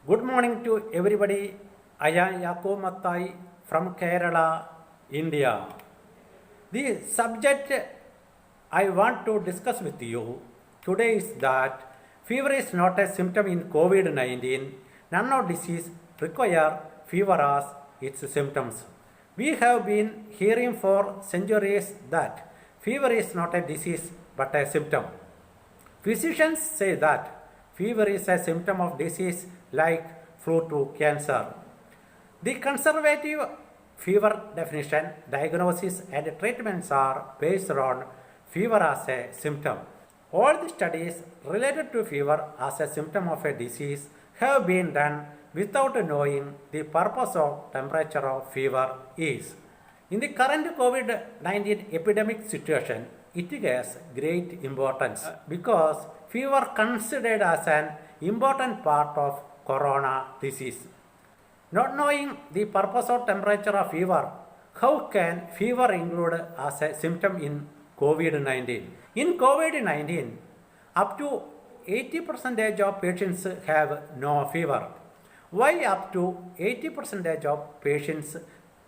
Good morning to everybody. I am Yako Mattai from Kerala, India. The subject I want to discuss with you today is that fever is not a symptom in COVID 19. None of disease require fever as its symptoms. We have been hearing for centuries that fever is not a disease but a symptom. Physicians say that fever is a symptom of disease like flu to cancer. The conservative fever definition, diagnosis, and treatments are based on fever as a symptom. All the studies related to fever as a symptom of a disease have been done without knowing the purpose of temperature of fever is. In the current COVID 19 epidemic situation, it has great importance because fever considered as an important part of corona disease. Not knowing the purpose of temperature of fever, how can fever include as a symptom in COVID 19? In COVID 19, up to 80% of patients have no fever. Why up to 80% of patients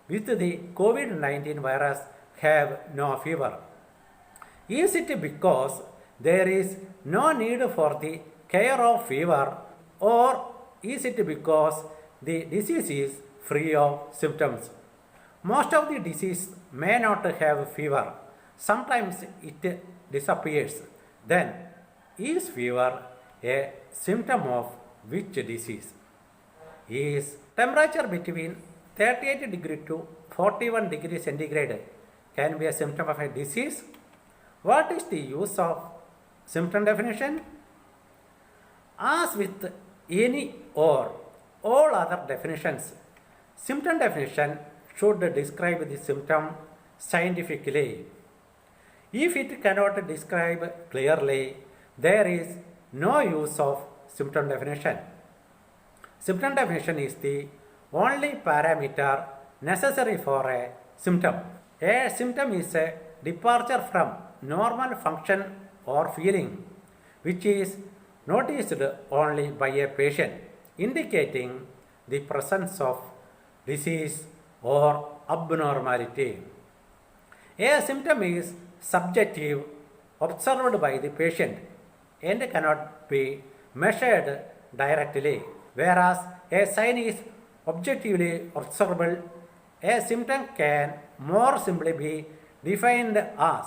with the COVID 19 virus have no fever? Is it because there is no need for the care of fever, or is it because the disease is free of symptoms? Most of the disease may not have fever. Sometimes it disappears. Then, is fever a symptom of which disease? Is temperature between 38 degree to 41 degree centigrade can be a symptom of a disease? What is the use of symptom definition? As with any or all other definitions, symptom definition should describe the symptom scientifically. If it cannot describe clearly, there is no use of symptom definition. Symptom definition is the only parameter necessary for a symptom. A symptom is a departure from normal function or feeling which is noticed only by a patient, indicating the presence of disease or abnormality. A symptom is subjective, observed by the patient, and cannot be measured directly, whereas a sign is objectively observable. A symptom can more simply be defined as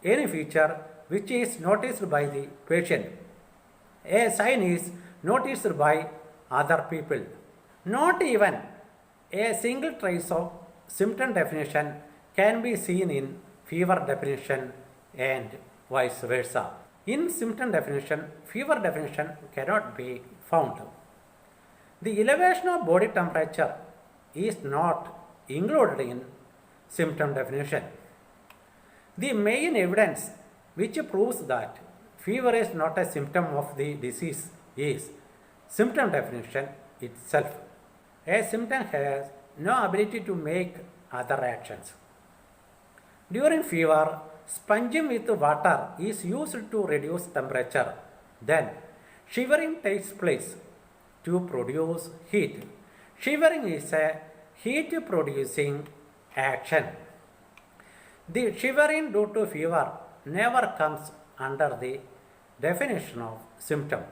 any feature which is noticed by the patient. A sign is noticed by other people. Not even a single trace of symptom definition can be seen in fever definition and vice versa. In symptom definition, fever definition cannot be found. The elevation of body temperature is not included in symptom definition. The main evidence which proves that fever is not a symptom of the disease is symptom definition itself. A symptom has no ability to make other actions. During fever, sponging with water is used to reduce temperature. Then, shivering takes place to produce heat. Shivering is a heat producing action. The shivering due to fever never comes under the definition of symptom.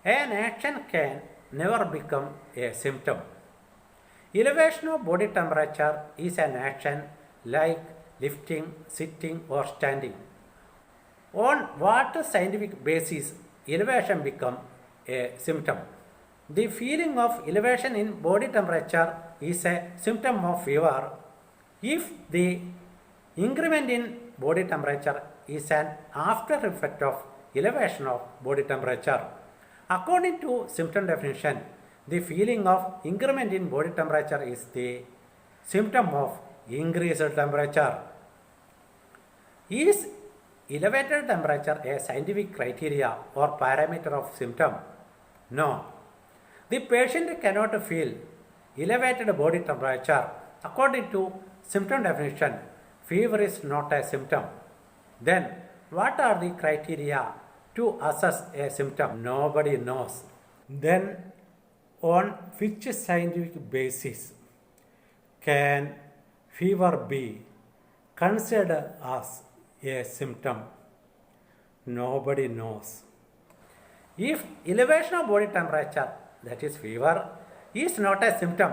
An action can never become a symptom. Elevation of body temperature is an action like lifting, sitting, or standing. On what scientific basis elevation becomes a symptom? The feeling of elevation in body temperature is a symptom of fever if the increment in body temperature is an after effect of elevation of body temperature. According to symptom definition, the feeling of increment in body temperature is the symptom of increased temperature. Is elevated temperature a scientific criteria or parameter of symptom? No. The patient cannot feel elevated body temperature. According to symptom definition, fever is not a symptom. Then, what are the criteria to assess a symptom? Nobody knows. Then, on which scientific basis can fever be considered as a symptom? Nobody knows. If elevation of body temperature, that is fever, is not a symptom,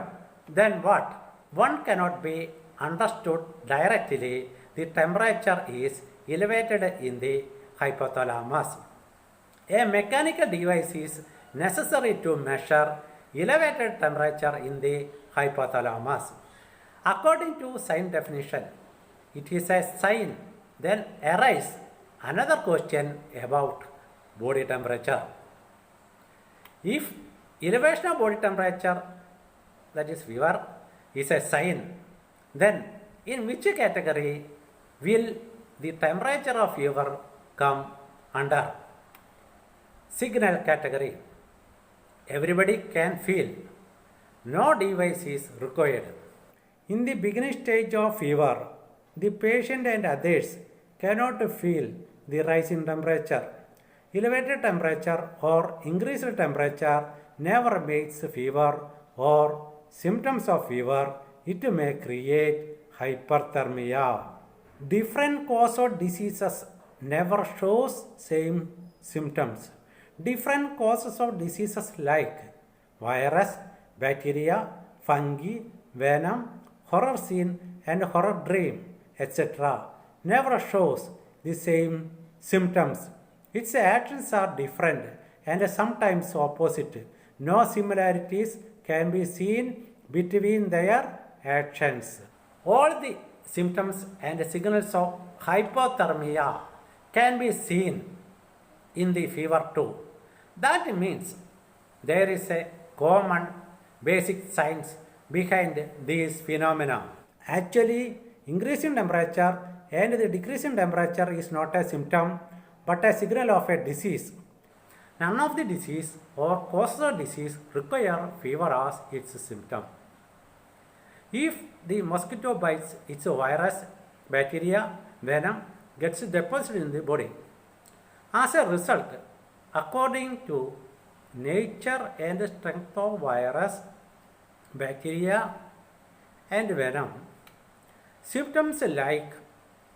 then what? One cannot be understood directly. The temperature is elevated in the hypothalamus. A mechanical device is necessary to measure elevated temperature in the hypothalamus. According to sign definition, it is a sign. Then arise another question about body temperature. If elevation of body temperature, that is fever, is a sign, then in which category will the temperature of fever come under? Signal category. Everybody can feel. No device is required. In the beginning stage of fever, the patient and others cannot feel the rise in temperature. Elevated temperature or increased temperature never makes fever or symptoms of fever. It may create hyperthermia. Different cause of diseases never shows same symptoms. Different causes of diseases like virus, bacteria, fungi, venom, horror scene and horror dream, etc. never shows the same symptoms. Its actions are different and sometimes opposite. No similarities can be seen between their actions. All the symptoms and signals of hypothermia can be seen in the fever too. That means there is a common basic science behind these phenomena. Actually, increasing temperature and the decreasing temperature is not a symptom but a signal of a disease. None of the disease or causes of disease require fever as its symptom. If the mosquito bites, its virus, bacteria, venom gets deposited in the body. As a result, according to nature and strength of virus, bacteria and venom, symptoms like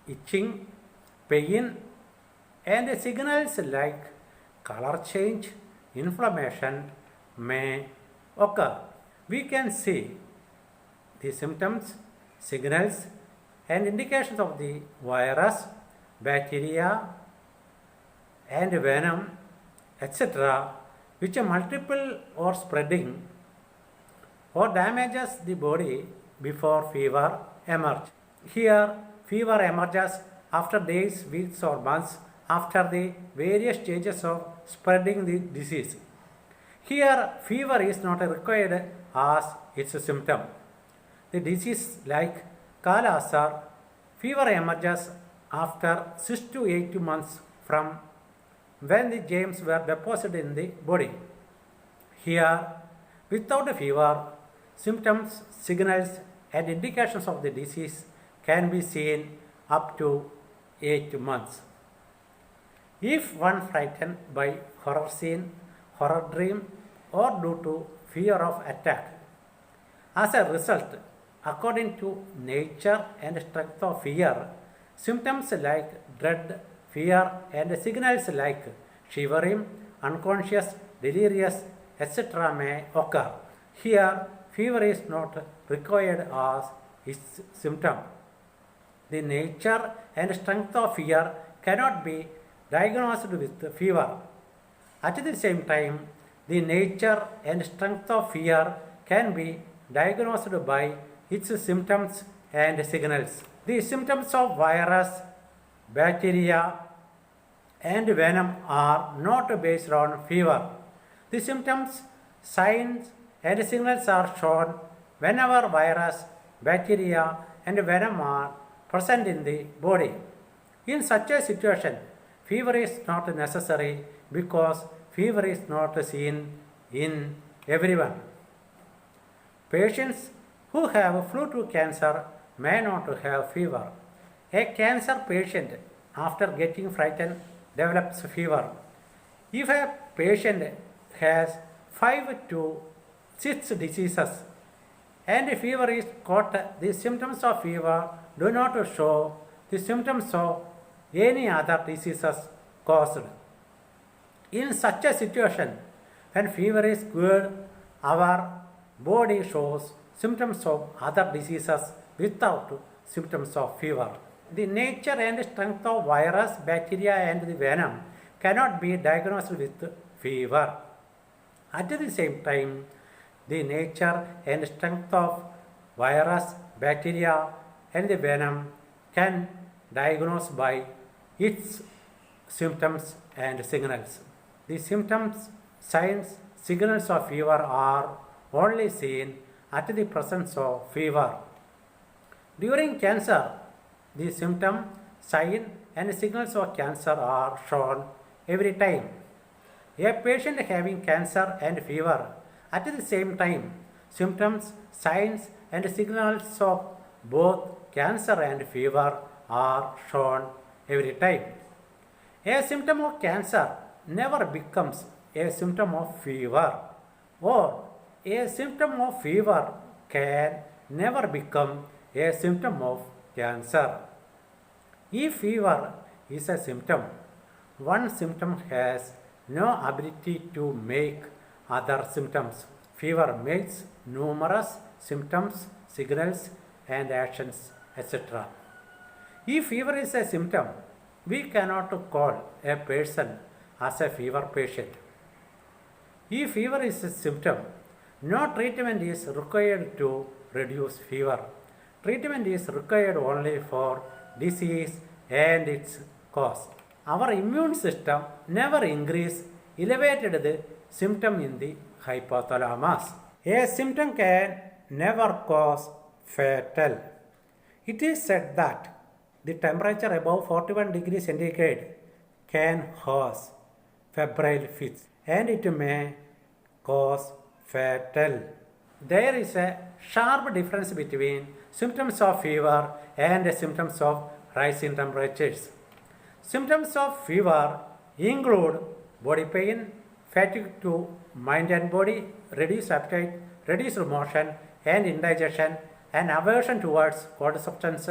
itching, pain and signals like color change, inflammation may occur. We can see the symptoms, signals and indications of the virus, bacteria and venom, etc., which are multiple or spreading or damages the body before fever emerge. Here, fever emerges after days, weeks or months after the various stages of spreading the disease. Here, fever is not required as its symptom. The disease like Kala-Azar, fever emerges after 6 to 8 months from when the germs were deposited in the body. Here, without fever, symptoms, signals and indications of the disease can be seen up to 8 months. If one frightened by horror scene, horror dream or due to fear of attack, as a result, according to nature and strength of fear, symptoms like dread, fear and signals like shivering, unconscious, delirious, etc. may occur. Here, fever is not required as its symptom. The nature and strength of fear cannot be diagnosed with fever. At the same time, the nature and strength of fear can be diagnosed by its symptoms and signals. The symptoms of virus, bacteria and venom are not based on fever. The symptoms, signs and signals are shown whenever virus, bacteria and venom are present in the body. In such a situation, fever is not necessary because fever is not seen in everyone. Patients who have flu cancer may not have fever. A cancer patient, after getting frightened, develops fever. If a patient has 5 to 6 diseases. And fever is caught. The symptoms of fever do not show the symptoms of any other diseases caused. In such a situation, when fever is cured, our body shows symptoms of other diseases without symptoms of fever. The nature and strength of virus, bacteria, and the venom cannot be diagnosed with fever. At the same time, the nature and strength of virus, bacteria, and the venom can diagnose by its symptoms and signals. The symptoms, signs, signals of fever are only seen at the presence of fever. During cancer, the symptom, sign, and signals of cancer are shown every time. A patient having cancer and fever at the same time, symptoms, signs, and signals of both cancer and fever are shown every time. A symptom of cancer never becomes a symptom of fever, or a symptom of fever can never become a symptom of cancer. If fever is a symptom, one symptom has no ability to make other symptoms. Fever makes numerous symptoms, signals, and actions, etc. If fever is a symptom, we cannot call a person as a fever patient. If fever is a symptom, no treatment is required to reduce fever. Treatment is required only for disease and its cause. Our immune system never increase elevated the symptom in the hypothalamus. A symptom can never cause fatal. It is said that the temperature above 41 degrees centigrade can cause febrile fits and it may cause fatal. There is a sharp difference between symptoms of fever and symptoms of rising temperatures. Symptoms of fever include body pain, fatigue to mind and body, reduced appetite, reduced motion and indigestion, and aversion towards cold substance,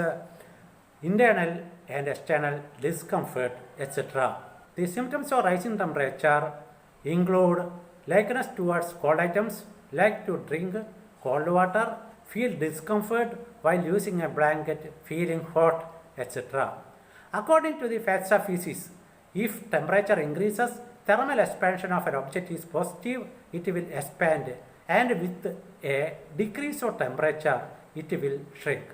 internal and external discomfort, etc. The symptoms of rising temperature include likeness towards cold items, like to drink cold water, feel discomfort while using a blanket, feeling hot, etc. According to the facts of physics, if temperature increases, thermal expansion of an object is positive, it will expand, and with a decrease of temperature, it will shrink.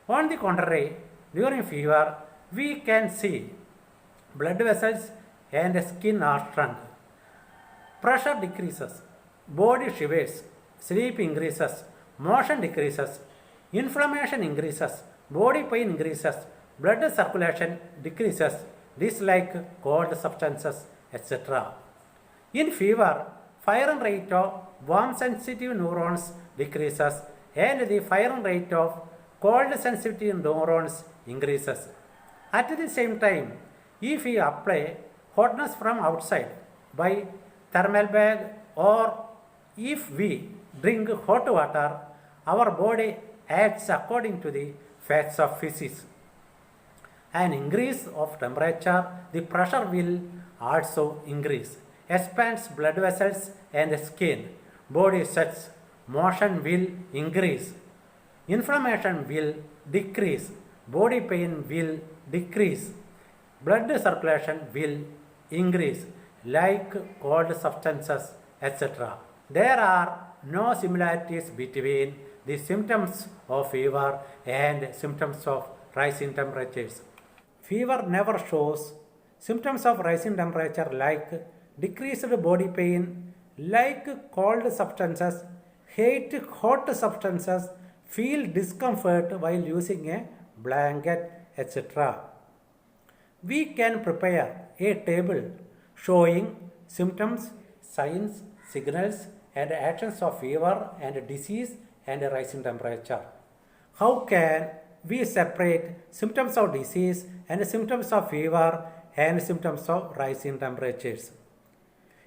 On the contrary, during fever, we can see blood vessels and skin are shrunk. Pressure decreases, body shivers, sleep increases, motion decreases, inflammation increases, body pain increases, blood circulation decreases, dislike cold substances, etc. In fever, firing rate of warm sensitive neurons decreases and the firing rate of cold sensitive neurons increases. At the same time, if we apply hotness from outside by thermal bag or if we drink hot water, our body acts according to the facts of physics. An increase of temperature, the pressure will also increase, expands blood vessels and skin, body sets, motion will increase, inflammation will decrease, body pain will decrease, blood circulation will increase, like cold substances, etc. There are no similarities between the symptoms of fever and symptoms of rising temperatures. Fever never shows symptoms of rising temperature like decreased body pain, like cold substances, hate hot substances, feel discomfort while using a blanket, etc. We can prepare a table showing symptoms, signs, signals, and actions of fever and disease and rising temperature. How can we separate symptoms of disease and symptoms of fever and symptoms of rising temperatures?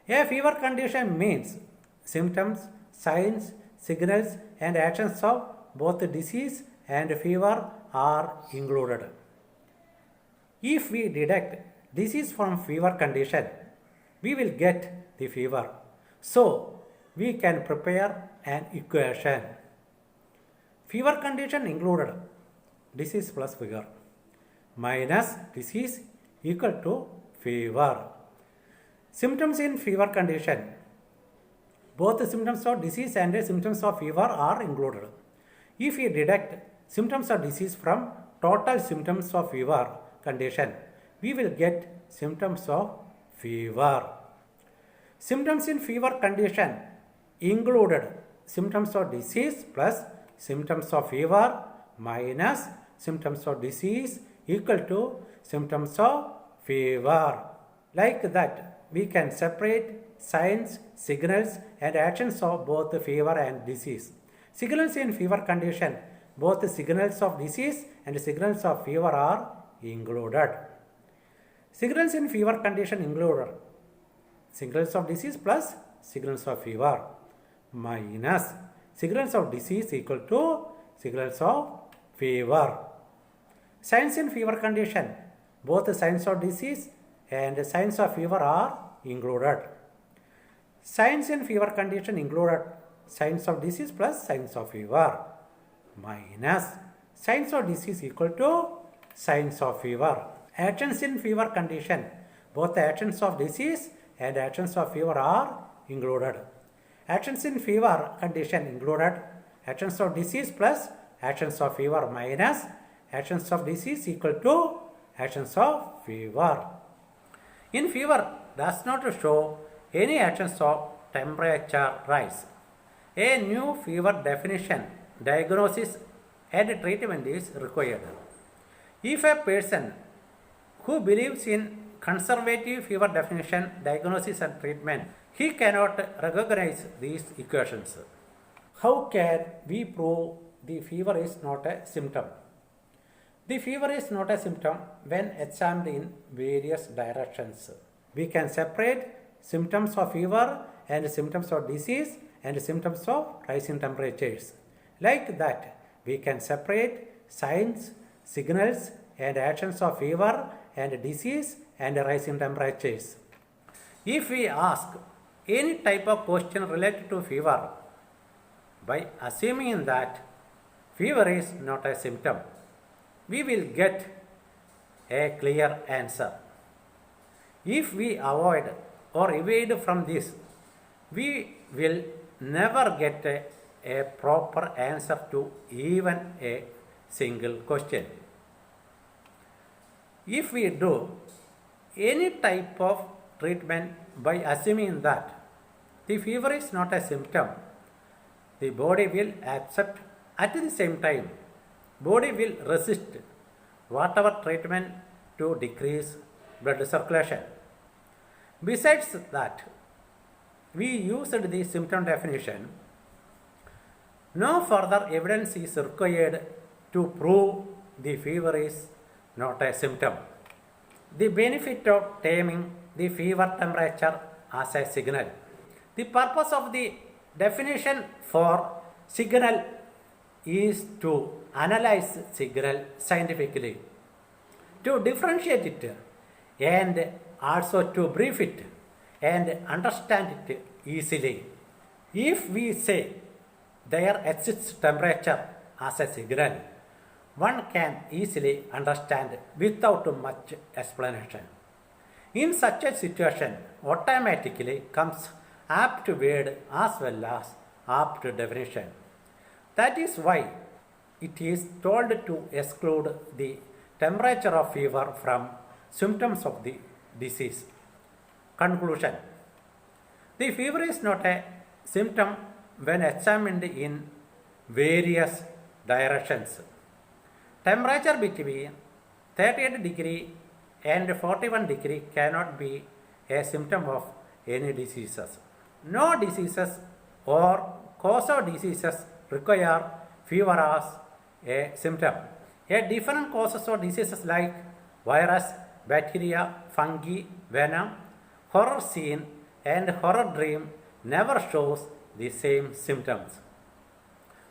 A fever condition means symptoms, signs, signals, and actions of both disease and fever are included. If we deduct disease from fever condition, we will get the fever. So, we can prepare an equation. Fever condition included disease plus fever minus disease equal to fever. Symptoms in fever condition. Both the symptoms of disease and the symptoms of fever are included. If we deduct symptoms of disease from total symptoms of fever condition, we will get symptoms of fever. Symptoms in fever condition included symptoms of disease plus symptoms of fever minus symptoms of disease equal to symptoms of fever. Like that, we can separate signs, signals, and actions of both fever and disease. Signals in fever condition, both signals of disease and signals of fever are included. Signals in fever condition included signals of disease plus signals of fever minus signals of disease equal to signals of fever. Signs in fever condition, both signs of disease and signs of fever are included. Signs in fever condition included signs of disease plus signs of fever minus signs of disease equal to signs of fever. Actions in fever condition, both actions of disease and actions of fever are included. Actions in fever condition included actions of disease plus actions of fever minus actions of disease equal to actions of fever. In fever does not show any actions of temperature rise. A new fever definition, diagnosis and treatment is required. If a person who believes in conservative fever definition, diagnosis and treatment, he cannot recognize these equations. How can we prove the fever is not a symptom? The fever is not a symptom when examined in various directions. We can separate symptoms of fever and symptoms of disease and symptoms of rising temperatures. Like that, we can separate signs, signals, and actions of fever and disease and rising temperatures. If we ask any type of question related to fever, by assuming that fever is not a symptom, we will get a clear answer. If we avoid or evade from this, we will never get a proper answer to even a single question. If we do any type of treatment by assuming that the fever is not a symptom, the body will accept. At the same time, body will resist whatever treatment to decrease blood circulation. Besides that, we used the symptom definition. No further evidence is required to prove the fever is not a symptom. The benefit of taming the fever temperature as a signal. The purpose of the definition for signal is to analyze signal scientifically, to differentiate it, and also to brief it and understand it easily. If we say there exists temperature as a signal, one can easily understand without much explanation. In such a situation, automatically comes apt word as well as apt definition. That is why it is told to exclude the temperature of fever from symptoms of the disease. Conclusion: the fever is not a symptom when examined in various directions. Temperature between 38 degree and 41 degree cannot be a symptom of any diseases. No diseases or cause of diseases require fever as a symptom. A different causes of diseases like virus, bacteria, fungi, venom, horror scene and horror dream never shows the same symptoms.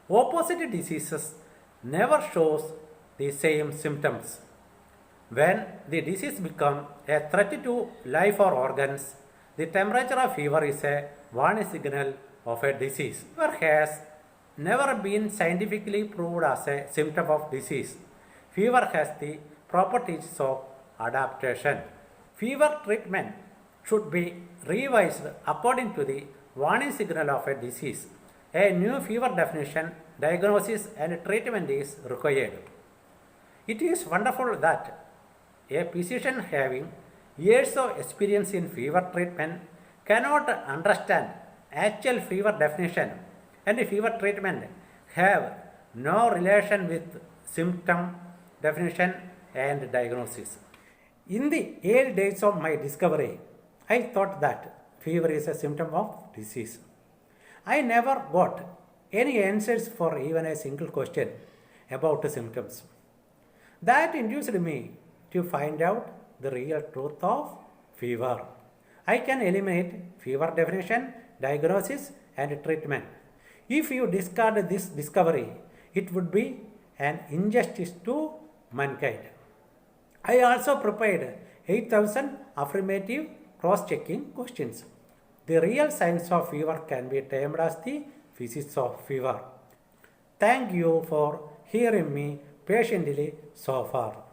Opposite diseases never shows the same symptoms. When the disease becomes a threat to life or organs, the temperature of fever is a warning signal of a disease. Fever has never been scientifically proved as a symptom of disease. Fever has the properties of adaptation. Fever treatment should be revised according to the warning signal of a disease. A new fever definition, diagnosis, and treatment is required. It is wonderful that a physician having years of experience in fever treatment cannot understand actual fever definition and fever treatment have no relation with symptom definition and diagnosis. In the early days of my discovery, I thought that fever is a symptom of disease. I never got any answers for even a single question about the symptoms. That induced me to find out the real truth of fever. I can eliminate fever definition, diagnosis, and treatment. If you discard this discovery, it would be an injustice to mankind. I also prepared 8,000 affirmative cross-checking questions. The real science of fever can be termed as the physics of fever. Thank you for hearing me patiently so far.